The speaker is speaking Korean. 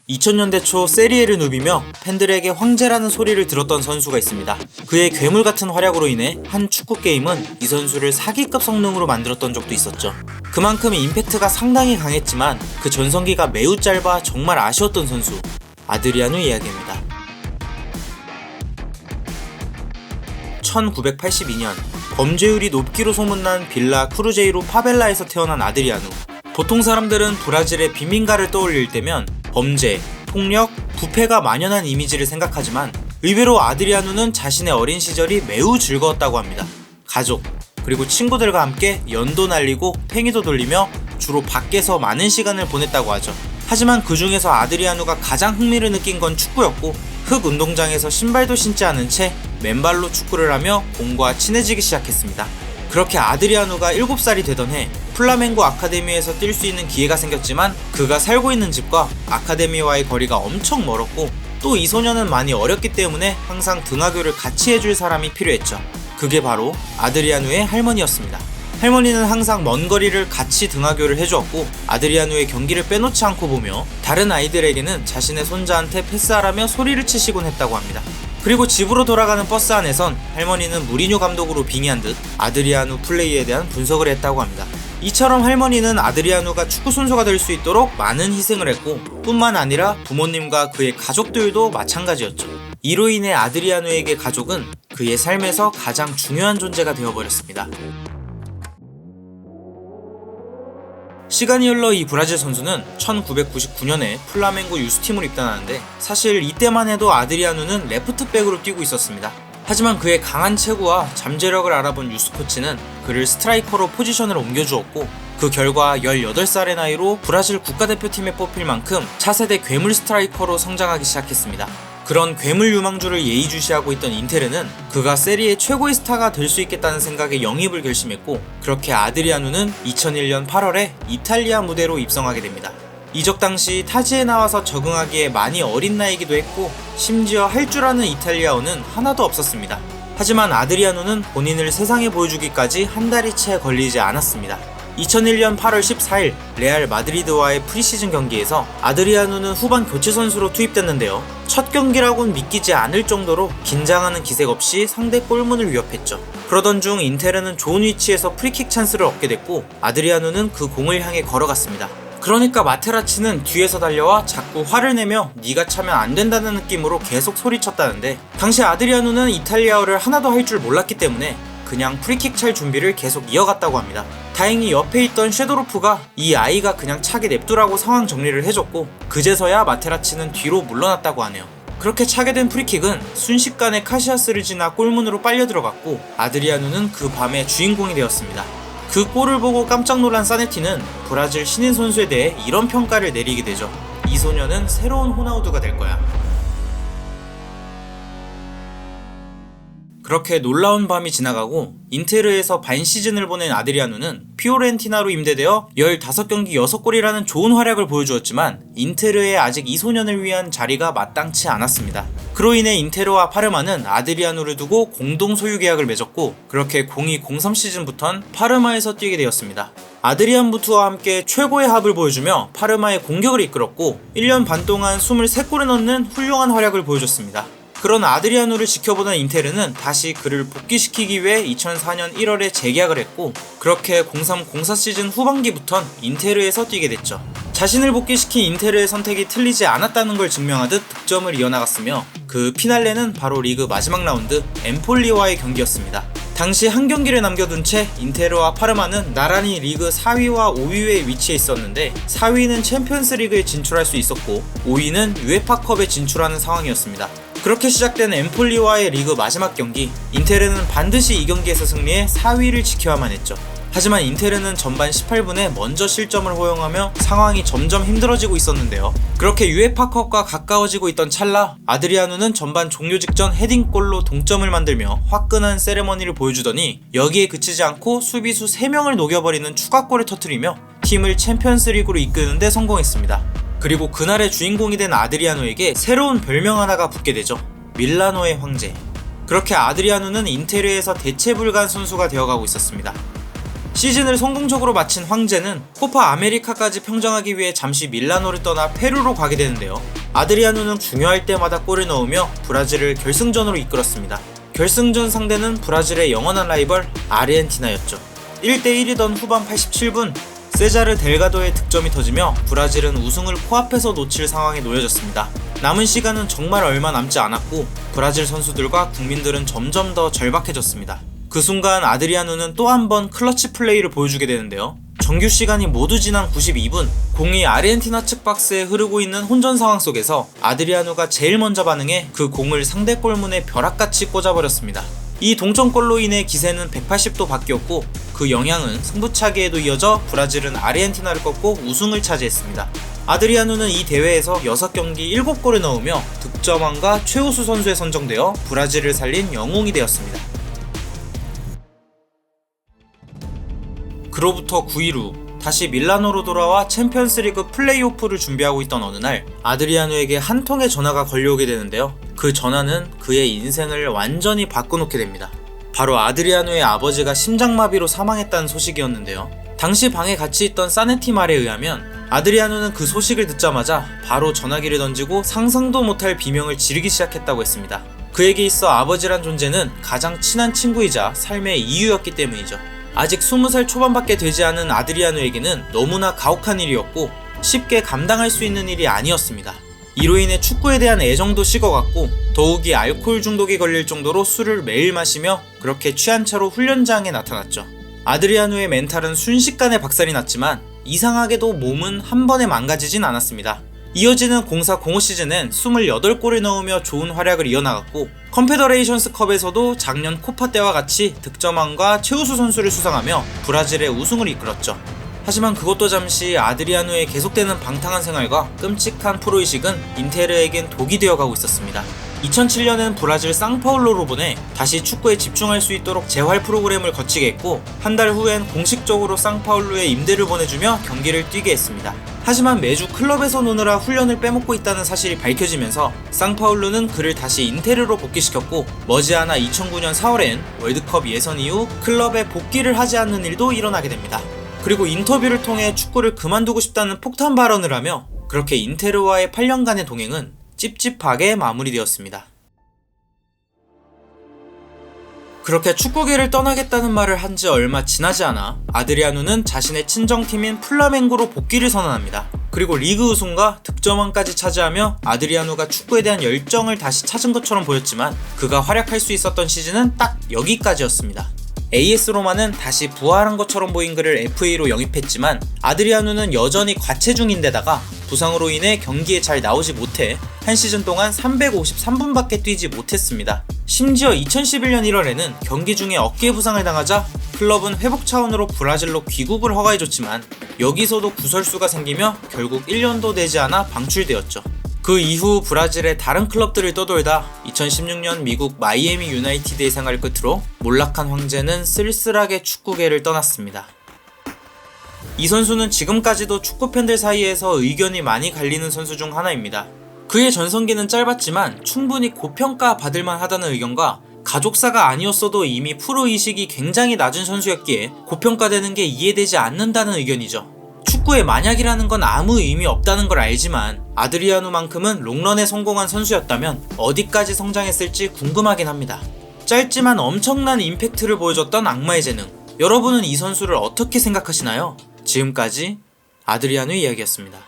2000년대 초 세리에를 누비며 팬들에게 황제라는 소리를 들었던 선수가 있습니다. 그의 괴물 같은 활약으로 인해 한 축구 게임은 이 선수를 사기급 성능으로 만들었던 적도 있었죠. 그만큼 임팩트가 상당히 강했지만 그 전성기가 매우 짧아 정말 아쉬웠던 선수, 아드리아누 이야기입니다. 1982년 범죄율이 높기로 소문난 빌라 크루제이로 파벨라에서 태어난 아드리아누. 보통 사람들은 브라질의 빈민가를 떠올릴 때면 범죄, 폭력, 부패가 만연한 이미지를 생각하지만 의외로 아드리아누는 자신의 어린 시절이 매우 즐거웠다고 합니다. 가족, 그리고 친구들과 함께 연도 날리고 팽이도 돌리며 주로 밖에서 많은 시간을 보냈다고 하죠. 하지만 그 중에서 아드리아누가 가장 흥미를 느낀 건 축구였고, 흙 운동장에서 신발도 신지 않은 채 맨발로 축구를 하며 공과 친해지기 시작했습니다. 그렇게 아드리아누가 7살이 되던 해 플라멩고 아카데미에서 뛸 수 있는 기회가 생겼지만 그가 살고 있는 집과 아카데미와의 거리가 엄청 멀었고, 또 이 소년은 많이 어렸기 때문에 항상 등하교를 같이 해줄 사람이 필요했죠. 그게 바로 아드리아누의 할머니였습니다. 할머니는 항상 먼 거리를 같이 등하교를 해주었고, 아드리아누의 경기를 빼놓지 않고 보며 다른 아이들에게는 자신의 손자한테 패스하라며 소리를 치시곤 했다고 합니다. 그리고 집으로 돌아가는 버스 안에선 할머니는 무리뉴 감독으로 빙의한 듯 아드리아누 플레이에 대한 분석을 했다고 합니다. 이처럼 할머니는 아드리아누가 축구 선수가 될 수 있도록 많은 희생을 했고, 뿐만 아니라 부모님과 그의 가족들도 마찬가지였죠. 이로 인해 아드리아누에게 가족은 그의 삶에서 가장 중요한 존재가 되어버렸습니다. 시간이 흘러 이 브라질 선수는 1999년에 플라멩고 유스팀으로 입단하는데, 사실 이때만 해도 아드리아누는 레프트백으로 뛰고 있었습니다. 하지만 그의 강한 체구와 잠재력을 알아본 유스 코치는 그를 스트라이커로 포지션을 옮겨주었고, 그 결과 18살의 나이로 브라질 국가대표팀에 뽑힐 만큼 차세대 괴물 스트라이커로 성장하기 시작했습니다. 그런 괴물 유망주를 예의주시하고 있던 인테르는 그가 세리에 최고의 스타가 될 수 있겠다는 생각에 영입을 결심했고, 그렇게 아드리아누는 2001년 8월에 이탈리아 무대로 입성하게 됩니다. 이적 당시 타지에 나와서 적응하기에 많이 어린 나이기도 했고, 심지어 할 줄 아는 이탈리아어는 하나도 없었습니다. 하지만 아드리아누는 본인을 세상에 보여주기까지 한 달이 채 걸리지 않았습니다. 2001년 8월 14일 레알 마드리드와의 프리시즌 경기에서 아드리아누는 후반 교체 선수로 투입됐는데요. 첫 경기라곤 믿기지 않을 정도로 긴장하는 기색 없이 상대 골문을 위협했죠. 그러던 중 인테르는 좋은 위치에서 프리킥 찬스를 얻게 됐고, 아드리아누는 그 공을 향해 걸어갔습니다. 그러니까 마테라치는 뒤에서 달려와 자꾸 화를 내며 네가 차면 안 된다는 느낌으로 계속 소리쳤다는데, 당시 아드리아누는 이탈리아어를 하나도 할 줄 몰랐기 때문에 그냥 프리킥 찰 준비를 계속 이어갔다고 합니다. 다행히 옆에 있던 쉐도로프가 이 아이가 그냥 차게 냅두라고 상황 정리를 해줬고, 그제서야 마테라치는 뒤로 물러났다고 하네요. 그렇게 차게 된 프리킥은 순식간에 카시아스를 지나 골문으로 빨려 들어갔고, 아드리아누는 그 밤의 주인공이 되었습니다. 그 골을 보고 깜짝 놀란 사네티는 브라질 신인 선수에 대해 이런 평가를 내리게 되죠. 이 소녀는 새로운 호나우두가 될 거야. 그렇게 놀라운 밤이 지나가고 인테르에서 반 시즌을 보낸 아드리아누는 피오렌티나로 임대되어 15경기 6골이라는 좋은 활약을 보여주었지만, 인테르에 아직 이 소년을 위한 자리가 마땅치 않았습니다. 그로 인해 인테르와 파르마는 아드리아누를 두고 공동 소유 계약을 맺었고, 그렇게 02-03 시즌부턴 파르마에서 뛰게 되었습니다. 아드리안 부투와 함께 최고의 합을 보여주며 파르마의 공격을 이끌었고, 1년 반 동안 23골을 넣는 훌륭한 활약을 보여줬습니다. 그런 아드리아누를 지켜보던 인테르는 다시 그를 복귀시키기 위해 2004년 1월에 재계약을 했고, 그렇게 03-04 시즌 후반기부턴 인테르에서 뛰게 됐죠. 자신을 복귀시킨 인테르의 선택이 틀리지 않았다는 걸 증명하듯 득점을 이어나갔으며, 그 피날레는 바로 리그 마지막 라운드 엠폴리와의 경기였습니다. 당시 한 경기를 남겨둔 채 인테르와 파르마는 나란히 리그 4위와 5위에 위치해 있었는데, 4위는 챔피언스 리그에 진출할 수 있었고 5위는 UEFA컵에 진출하는 상황이었습니다. 그렇게 시작된 엠폴리와의 리그 마지막 경기, 인테르는 반드시 이 경기에서 승리해 4위를 지켜야만 했죠. 하지만 인테르는 전반 18분에 먼저 실점을 허용하며 상황이 점점 힘들어지고 있었는데요. 그렇게 UEFA컵과 가까워지고 있던 찰나, 아드리아누는 전반 종료 직전 헤딩골로 동점을 만들며 화끈한 세레머니를 보여주더니, 여기에 그치지 않고 수비수 3명을 녹여버리는 추가골을 터뜨리며 팀을 챔피언스리그로 이끄는 데 성공했습니다. 그리고 그날의 주인공이 된 아드리아누에게 새로운 별명 하나가 붙게 되죠. 밀라노의 황제. 그렇게 아드리아누는 인테르에서 대체 불가한 선수가 되어가고 있었습니다. 시즌을 성공적으로 마친 황제는 코파 아메리카까지 평정하기 위해 잠시 밀라노를 떠나 페루로 가게 되는데요. 아드리아누는 중요할 때마다 골을 넣으며 브라질을 결승전으로 이끌었습니다. 결승전 상대는 브라질의 영원한 라이벌 아르헨티나였죠. 1대1이던 후반 87분 세자르 델가도의 득점이 터지며 브라질은 우승을 코앞에서 놓칠 상황에 놓여졌습니다. 남은 시간은 정말 얼마 남지 않았고 브라질 선수들과 국민들은 점점 더 절박해졌습니다. 그 순간 아드리아누는 또 한 번 클러치 플레이를 보여주게 되는데요. 정규 시간이 모두 지난 92분 공이 아르헨티나 측 박스에 흐르고 있는 혼전 상황 속에서 아드리아누가 제일 먼저 반응해 그 공을 상대 골문에 벼락같이 꽂아버렸습니다. 이 동점골로 인해 기세는 180도 바뀌었고 그 영향은 승부차기에도 이어져 브라질은 아르헨티나를 꺾고 우승을 차지했습니다. 아드리아누는 이 대회에서 6경기 7골을 넣으며 득점왕과 최우수 선수에 선정되어 브라질을 살린 영웅이 되었습니다. 그로부터 9일 후 다시 밀라노로 돌아와 챔피언스리그 플레이오프를 준비하고 있던 어느 날 아드리아누에게 한 통의 전화가 걸려오게 되는데요. 그 전화는 그의 인생을 완전히 바꿔놓게 됩니다. 바로 아드리아누의 아버지가 심장마비로 사망했다는 소식이었는데요. 당시 방에 같이 있던 사네티 말에 의하면 아드리아누는 그 소식을 듣자마자 바로 전화기를 던지고 상상도 못할 비명을 지르기 시작했다고 했습니다. 그에게 있어 아버지란 존재는 가장 친한 친구이자 삶의 이유였기 때문이죠. 아직 20살 초반밖에 되지 않은 아드리아누에게는 너무나 가혹한 일이었고 쉽게 감당할 수 있는 일이 아니었습니다. 이로 인해 축구에 대한 애정도 식어갔고 더욱이 알코올 중독이 걸릴 정도로 술을 매일 마시며 그렇게 취한 채로 훈련장에 나타났죠. 아드리아누의 멘탈은 순식간에 박살이 났지만 이상하게도 몸은 한 번에 망가지진 않았습니다. 이어지는 04-05 시즌엔 28골을 넣으며 좋은 활약을 이어나갔고 컨페더레이션스컵에서도 작년 코파 때와 같이 득점왕과 최우수 선수를 수상하며 브라질의 우승을 이끌었죠. 하지만 그것도 잠시 아드리아누의 계속되는 방탕한 생활과 끔찍한 프로의식은 인테르에겐 독이 되어가고 있었습니다. 2007년엔 브라질 상파울로로 보내 다시 축구에 집중할 수 있도록 재활 프로그램을 거치게 했고 한 달 후엔 공식적으로 상파울루에 임대를 보내주며 경기를 뛰게 했습니다. 하지만 매주 클럽에서 노느라 훈련을 빼먹고 있다는 사실이 밝혀지면서 상파울루는 그를 다시 인테르로 복귀시켰고 머지않아 2009년 4월엔 월드컵 예선 이후 클럽에 복귀를 하지 않는 일도 일어나게 됩니다. 그리고 인터뷰를 통해 축구를 그만두고 싶다는 폭탄 발언을 하며 그렇게 인테르와의 8년간의 동행은 찝찝하게 마무리되었습니다. 그렇게 축구계를 떠나겠다는 말을 한 지 얼마 지나지 않아 아드리아누는 자신의 친정팀인 플라멩고로 복귀를 선언합니다. 그리고 리그 우승과 득점왕까지 차지하며 아드리아누가 축구에 대한 열정을 다시 찾은 것처럼 보였지만 그가 활약할 수 있었던 시즌은 딱 여기까지였습니다. AS 로마는 다시 부활한 것처럼 보인 그를 FA로 영입했지만 아드리아누는 여전히 과체중인데다가 부상으로 인해 경기에 잘 나오지 못해 한 시즌 동안 353분밖에 뛰지 못했습니다. 심지어 2011년 1월에는 경기 중에 어깨 부상을 당하자 클럽은 회복 차원으로 브라질로 귀국을 허가해줬지만 여기서도 구설수가 생기며 결국 1년도 되지 않아 방출되었죠. 그 이후 브라질의 다른 클럽들을 떠돌다 2016년 미국 마이애미 유나이티드의 생활을 끝으로 몰락한 황제는 쓸쓸하게 축구계를 떠났습니다. 이 선수는 지금까지도 축구팬들 사이에서 의견이 많이 갈리는 선수 중 하나입니다. 그의 전성기는 짧았지만 충분히 고평가 받을만 하다는 의견과 가족사가 아니었어도 이미 프로의식이 굉장히 낮은 선수였기에 고평가되는 게 이해되지 않는다는 의견이죠. 축구에 만약이라는 건 아무 의미 없다는 걸 알지만 아드리아누만큼은 롱런에 성공한 선수였다면 어디까지 성장했을지 궁금하긴 합니다. 짧지만 엄청난 임팩트를 보여줬던 악마의 재능. 여러분은 이 선수를 어떻게 생각하시나요? 지금까지 아드리아누 이야기였습니다.